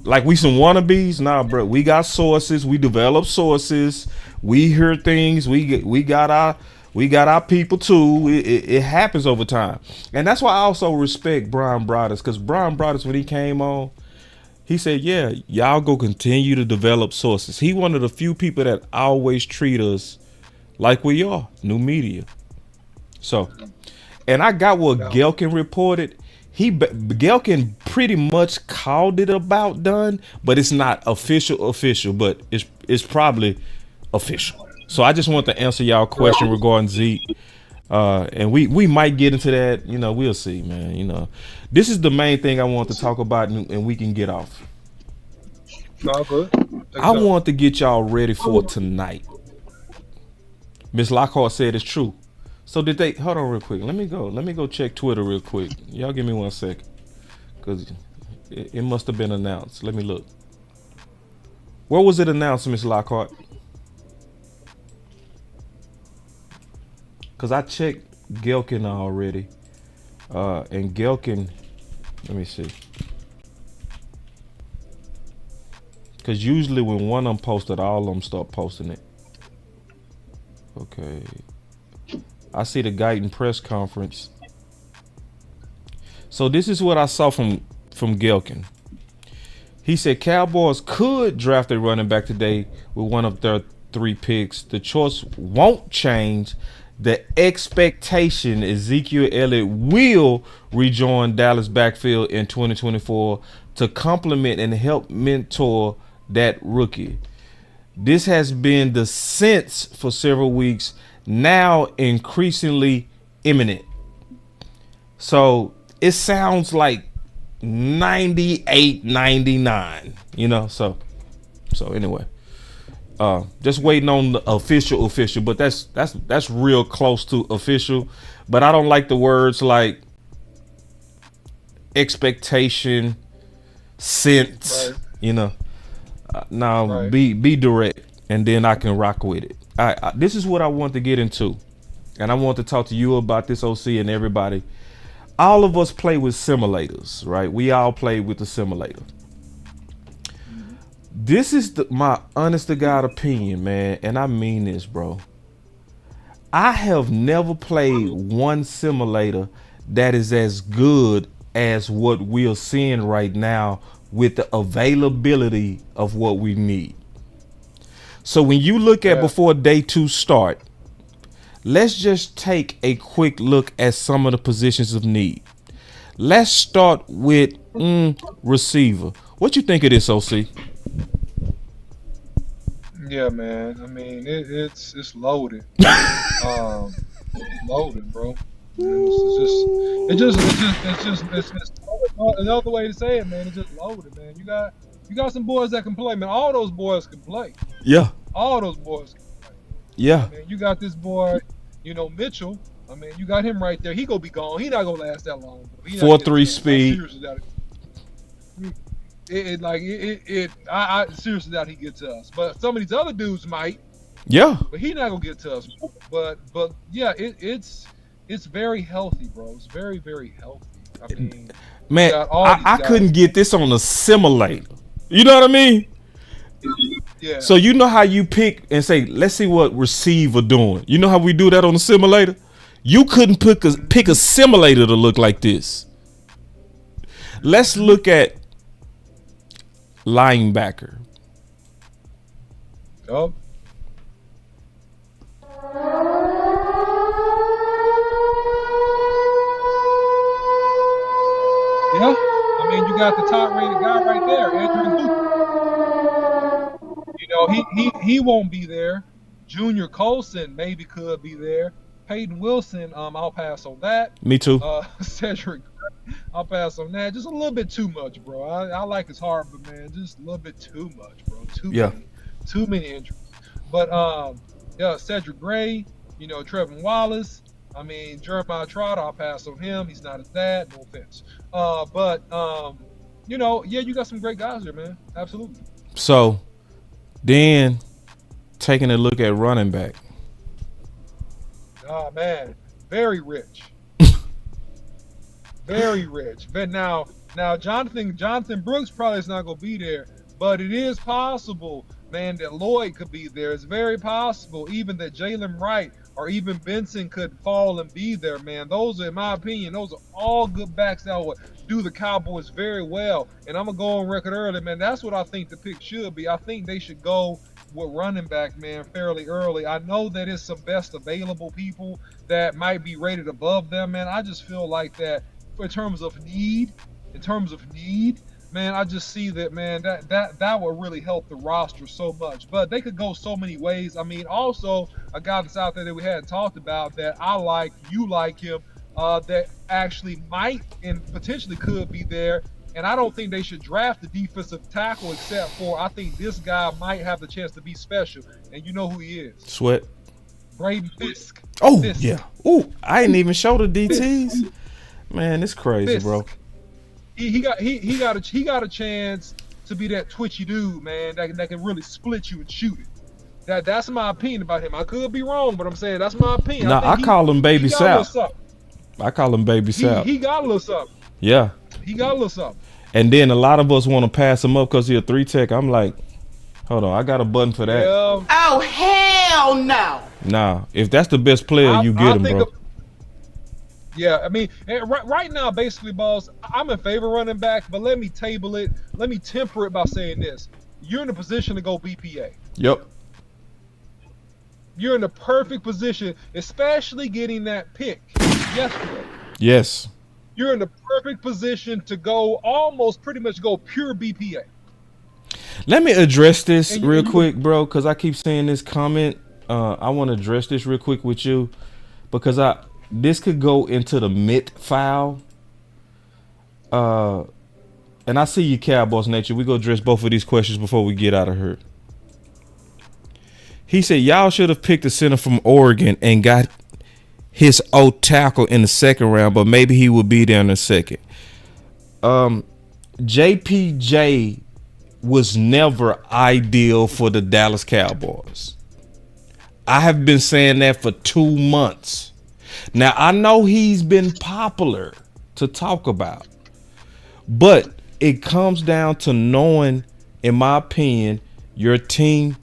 like we some wannabes. Nah, bro, we got sources. We develop sources. We hear things. We got our people too. It happens over time, and that's why I also respect Brian Broaddus, because Brian Broaddus, when he came on, he said, "Yeah, y'all go continue to develop sources." He one of the few people that always treat us like we are, new media. So, and I got what Gelkin reported. Gelkin pretty much called it about done, but it's not official, but it's probably official. So I just want to answer y'all question regarding Zeke. And we might get into that, we'll see, man. This is the main thing I want to talk about, and we can get off. No, good. I want to get y'all ready for tonight. Miss Lockhart said it's true. So did they? Hold on real quick. Let me go check Twitter real quick. Y'all give me 1 second, because it must have been announced. Let me look. Where was it announced, Miss Lockhart? Because I checked Gelkin already. And Gelkin, let me see. Because usually when one of them posted, all of them start posting it. Okay. I see the Guyton press conference. So this is what I saw from Gelkin. He said Cowboys could draft a running back today with one of their 3 picks. The choice won't change. The expectation Ezekiel Elliott will rejoin Dallas backfield in 2024 to complement and help mentor that rookie. This has been the sense for several weeks, now increasingly imminent. So it sounds like 98, 99, so anyway. Just waiting on the official, but that's real close to official. But I don't like the words like expectation, sense, Now Right. be direct, and then I can rock with it. This is what I want to get into, and I want to talk to you about this, OC, and everybody. All of us play with simulators, right? We all play with the simulator. This is my honest to God opinion, man, and I mean this, bro. I have never played one simulator that is as good as what we're seeing right now with the availability of what we need. So when you look at before day 2 start, let's just take a quick look at some of the positions of need. Let's start with receiver. What you think of this, OC? Yeah, man. I mean, it's loaded. Loaded, bro. It's just another way to say it, man. It's just loaded, man. You got some boys that can play, man. All those boys can play. Yeah. All those boys can play. Yeah. Man, you got this boy, Mitchell. I mean, you got him right there. He gonna be gone. He not gonna last that long. 4.3 speed. I seriously doubt he gets to us. But some of these other dudes might. Yeah. But he not gonna get to us. But yeah, it's very healthy, bro. It's very, very healthy. I mean, man, I couldn't get this on a simulator. You know what I mean? Yeah. So you know how you pick and say, let's see what receiver doing. You know how we do that on the simulator? You couldn't pick a simulator to look like this. Let's look at linebacker. Oh. Yeah. I mean, you got the top rated guy right there, Andrew Luke. He won't be there. Junior Colson maybe could be there. Peyton Wilson, I'll pass on that. Me too. Cedric, I'll pass on that. Just a little bit too much, bro. I like his heart, but man, just a little bit too much, bro. Too many injuries. But yeah, Cedric Gray, Trevin Wallace. I mean, Jeremiah Trotter, I'll pass on him. He's not as bad, no offense. But yeah, you got some great guys there, man. Absolutely. So then taking a look at running back. Oh man, very rich. Very rich. But now Jonathan Brooks probably is not gonna be there, but it is possible, man, that Lloyd could be there. It's very possible, even that Jalen Wright or even Benson could fall and be there, man. Those are, in my opinion, those are all good backs that would do the Cowboys very well. And I'm gonna go on record early, man. That's what I think the pick should be. I think they should go with running back, man, fairly early. I know that it's some best available people that might be rated above them, man. I just feel like that in terms of need, man, I just see that, man, that would really help the roster so much. But they could go so many ways. I mean, also a guy that's out there that we hadn't talked about that I like, you like him, that actually might and potentially could be there. And I don't think they should draft the defensive tackle, except for I think this guy might have the chance to be special. And you know who he is. Sweat. Braden Fisk. Oh, Fisk. yeah. Oh, I didn't even show the DTs. Fisk. Man, it's crazy, Fisk. bro. He got a chance to be that twitchy dude, man, that can really split you and shoot it. That's my opinion about him. I could be wrong, but I'm saying that's my opinion. Nah, I call him Baby South. I call him Baby South. He got a little something. Yeah. He got a little something. And then a lot of us want to pass him up because he's a 3-tech. I'm like, hold on, I got a button for that. Oh, hell no. Nah, if that's the best player, you get him, bro. Yeah, I mean, right now, basically, boss, I'm in favor of running back, but let me table it. Let me temper it by saying this. You're in a position to go BPA. Yep. You're in the perfect position, especially getting that pick yesterday. Yes. You're in the perfect position to go pretty much go pure BPA. Let me address this real quick, bro, because I keep saying this comment. I want to address this real quick with you because this could go into the myth file. And I see you, Cowboys Nature. We go address both of these questions before we get out of here. He said, y'all should have picked a center from Oregon and got his old tackle in the second round, but maybe he will be there in a second. JPJ was never ideal for the Dallas Cowboys. I have been saying that for 2 months. Now, I know he's been popular to talk about, but it comes down to knowing, in my opinion, your team.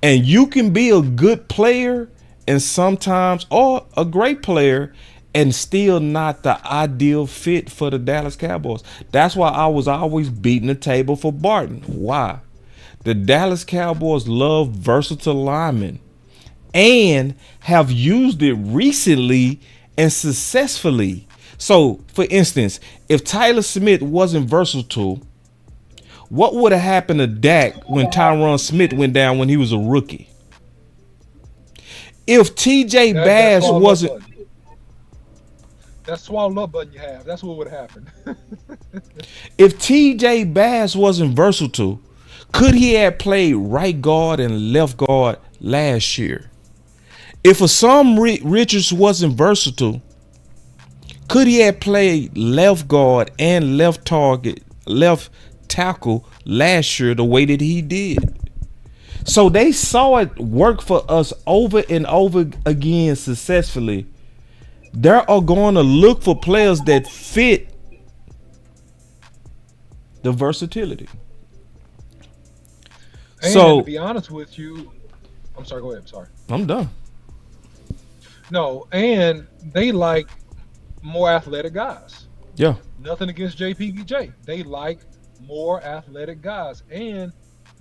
And you can be a good player and sometimes, or a great player, and still not the ideal fit for the Dallas Cowboys. That's why I was always beating the table for Barton. Why? The Dallas Cowboys love versatile linemen and have used it recently and successfully. So, for instance, if Tyler Smith wasn't versatile, what would have happened to Dak when Tyron Smith went down when he was a rookie? If TJ Bass wasn't... That swallowed up button you have. That's what would have happened. If TJ Bass wasn't versatile, could he have played right guard and left guard last year? If Assam Richards wasn't versatile, could he have played left guard and left tackle last year the way that he did? So they saw it work for us over and over again successfully. They are going to look for players that fit the versatility. And so, to be honest with you, I'm sorry, go ahead. I'm sorry. I'm done. No, and they like more athletic guys. Yeah. Nothing against JPJ. They like more athletic guys. And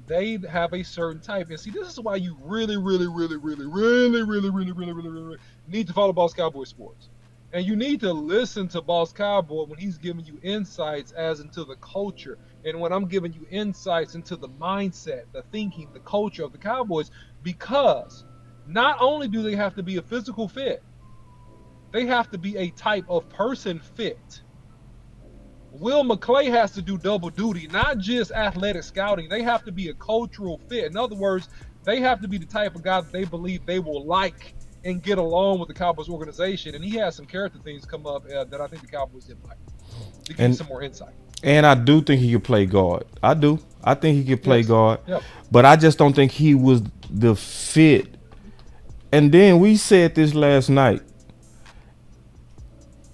they have a certain type. And see, this is why you really need to follow Boss Cowboy Sports. And you need to listen to Boss Cowboy when he's giving you insights as into the culture. And when I'm giving you insights into the mindset, the thinking, the culture of the Cowboys, because not only do they have to be a physical fit, they have to be a type of person fit. Will McClay has to do double duty, not just athletic scouting. They have to be a cultural fit. In other words, they have to be the type of guy that they believe they will like and get along with the Cowboys organization. And he has some character things come up that I think the Cowboys didn't like. To give you some more insight. And I do think he could play guard. I do. I think he could play guard. Yep. But I just don't think he was the fit. And then we said this last night.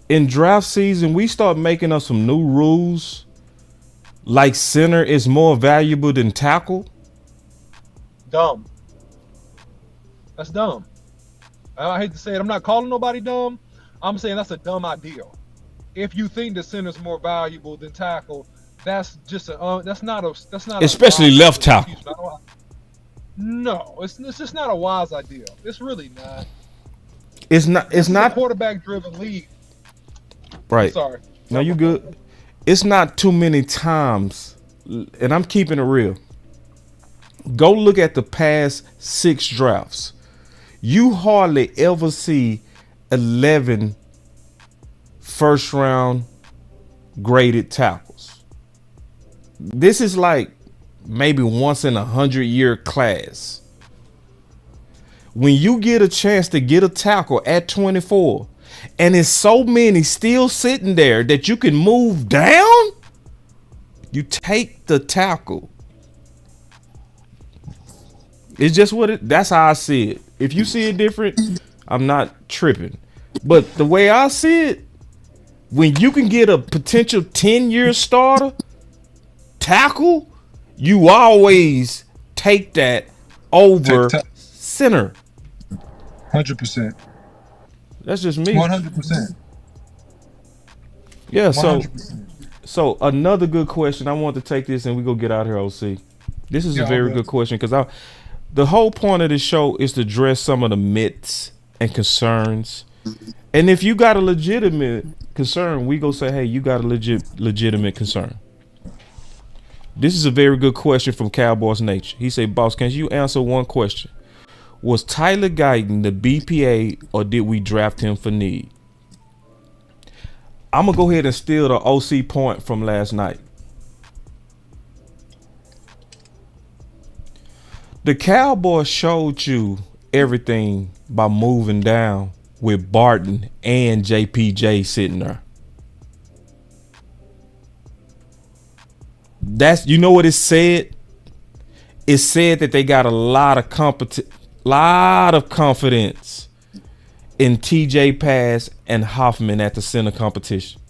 In draft season, we start making up some new rules. Like center is more valuable than tackle. Dumb. That's dumb. I hate to say it. I'm not calling nobody dumb. I'm saying that's a dumb idea. If you think the center is more valuable than tackle, that's just that's not especially left tackle. No, it's just not a wise idea. It's really not. It's not a quarterback-driven league. Right. I'm sorry. No, you good. It's not too many times, and I'm keeping it real. Go look at the past 6 drafts. You hardly ever see 11 first-round graded tackles. This is like maybe once in 100-year class. When you get a chance to get a tackle at 24, and it's so many still sitting there that you can move down, you take the tackle. It's just that's how I see it. If you see it different, I'm not tripping. But the way I see it, when you can get a potential 10-year starter tackle, you always take that over center. 100%. That's just me. 100%. Yeah, 100%. So another good question. I want to take this and we go get out here, OC. This is a very good question because the whole point of this show is to address some of the myths and concerns. And if you got a legitimate concern, we go say, hey, you got a legitimate concern. This is a very good question from Cowboys Nature. He said, boss, can you answer one question? Was Tyler Guyton the BPA or did we draft him for need? I'm going to go ahead and steal the OC point from last night. The Cowboys showed you everything by moving down with Barton and JPJ sitting there. You know what it said? It said that they got a lot of confidence in TJ Pass and Hoffman at the center competition.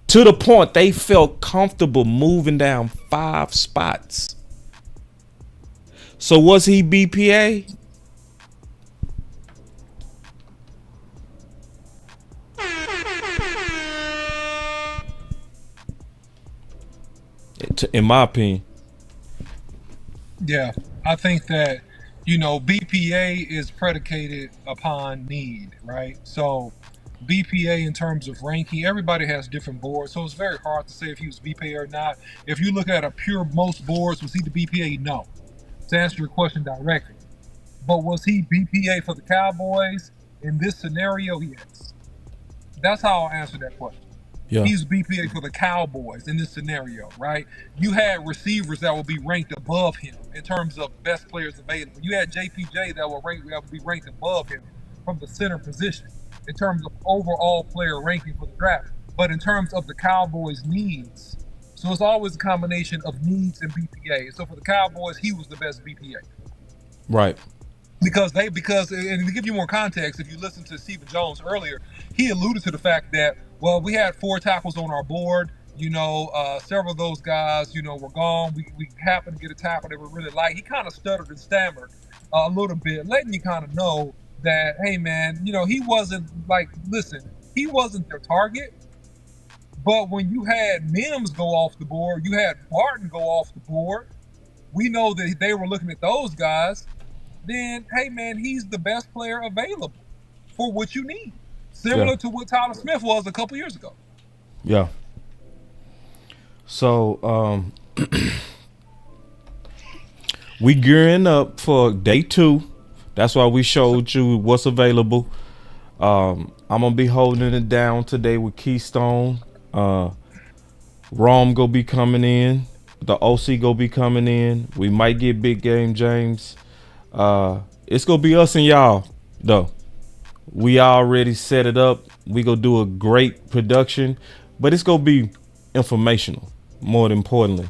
To the point they felt comfortable moving down 5 spots. So was he BPA? In my opinion. Yeah, I think that, BPA is predicated upon need, right? So BPA in terms of ranking, everybody has different boards, so it's very hard to say if he was BPA or not. If you look at a pure most boards, was he the BPA? No. To answer your question directly. But was he BPA for the Cowboys in this scenario? Yes. That's how I'll answer that question. Yeah. He's BPA for the Cowboys in this scenario, right? You had receivers that will be ranked above him in terms of best players available. You had JPJ that will be ranked above him from the center position in terms of overall player ranking for the draft. But in terms of the Cowboys' needs, so it's always a combination of needs and BPA. So for the Cowboys, he was the best BPA. Right. Because and to give you more context, if you listen to Stephen Jones earlier, he alluded to the fact that, well, we had 4 tackles on our board. Several of those guys, were gone. We happened to get a tackle that we really like. He kind of stuttered and stammered a little bit, letting you kind of know that, hey, man, he wasn't he wasn't their target. But when you had Mims go off the board, you had Barton go off the board, we know that they were looking at those guys, then, hey, man, he's the best player available for what you need. Similar to what Tyler Smith was a couple years ago. Yeah. So, we gearing up for day 2 That's why we showed you what's available. I'm gonna be holding it down today with Keystone. Rome go be coming in. The OC go be coming in. We might get Big Game James. It's gonna be us and y'all though. We already set it up. We gonna do a great production, but it's gonna be informational more than importantly.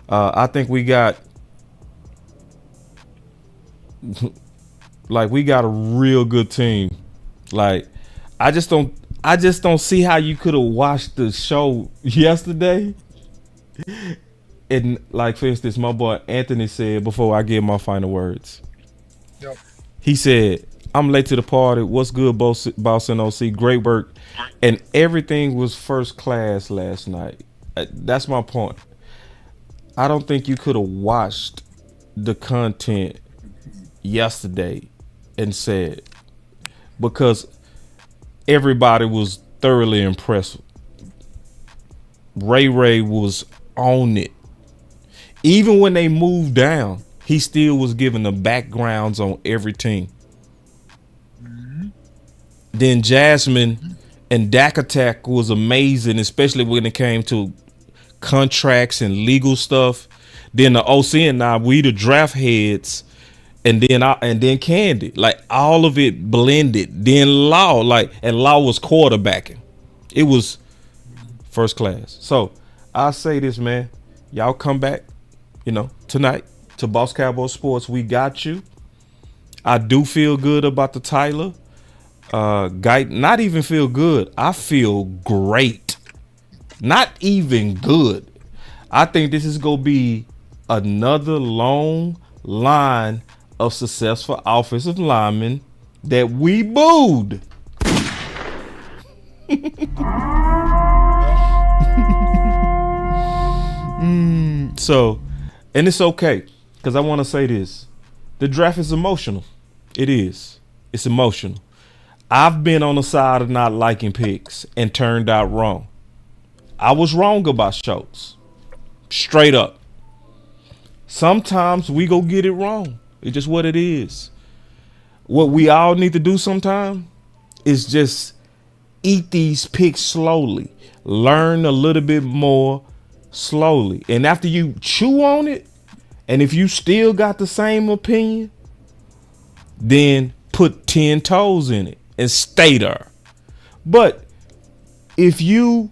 I think we got we got a real good team. Like I just don't see how you could have watched the show yesterday. And like for instance, my boy Anthony said before I give my final words. Yep. He said, "I'm late to the party. What's good, Boss and O.C? Great work, and everything was first class last night." That's my point. I don't think you could have watched the content yesterday and said, because everybody was thoroughly impressed. Ray was on it. Even when they moved down, he still was giving the backgrounds on every team. Mm-hmm. Then Jasmine and Dak Attack was amazing, especially when it came to contracts and legal stuff. Then the OC and I, we the draft heads, and then Candy, like all of it blended. Then Law, and Law was quarterbacking. It was first class. So I say this, man, y'all come back, tonight to Boss Cowboy Sports. We got you. I do feel good about the Tyler Guyton. Not even feel good. I feel great. Not even good. I think this is gonna be another long line of successful offensive linemen that we booed. So, and it's okay, because I want to say this. The draft is emotional. It is. It's emotional. I've been on the side of not liking picks and turned out wrong. I was wrong about Schultz. Straight up. Sometimes we go get it wrong. It's just what it is. What we all need to do sometime is just eat these picks slowly. Learn a little bit more slowly. And after you chew on it, and if you still got the same opinion, then put 10 toes in it and stay there. But if you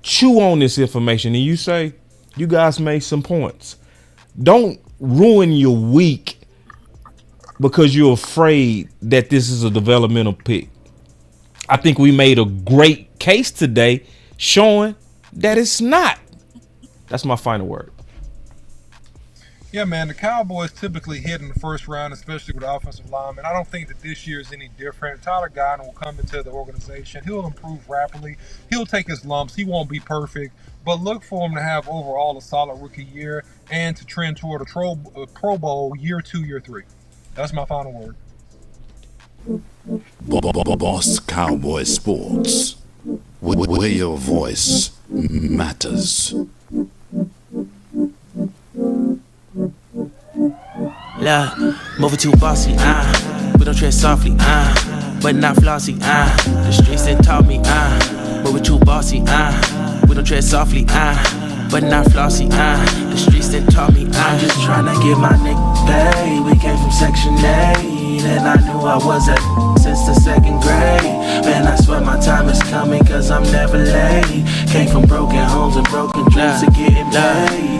chew on this information and you say, you guys made some points, don't ruin your week because you're afraid that this is a developmental pick. I think we made a great case today showing that it's not. That's my final word. Yeah, man, the Cowboys typically hit in the first round, especially with offensive linemen. I don't think that this year is any different. Tyler Guyton will come into the organization. He'll improve rapidly. He'll take his lumps. He won't be perfect, but look for him to have overall a solid rookie year and to trend toward a Pro Bowl year 2, year 3. That's my final word. Boss Cowboy Sports, where your voice matters. Look, moving too bossy, we don't tread softly, but not flossy, the streets done taught me, moving too bossy, we don't tread softly, but not flossy, the streets done taught me, I'm just tryna get my nigga paid. We came from Section 8, and I knew I was at since the 2nd grade. Man, I swear my time is coming, cause I'm never late. Came from broken homes and broken dreams to getting paid.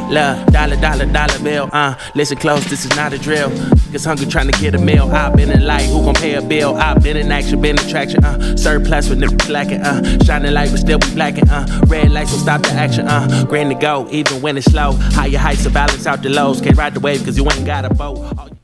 Dollar bill, listen close, this is not a drill. Cause hungry trying to get a meal. I've been in light, who gon' pay a bill? I've been in action, been in traction, surplus with niggas lacking, shining light but still be blacking, red lights will stop the action, green to go, even when it's slow. Higher heights to balance out the lows. Can't ride the wave cause you ain't got a boat.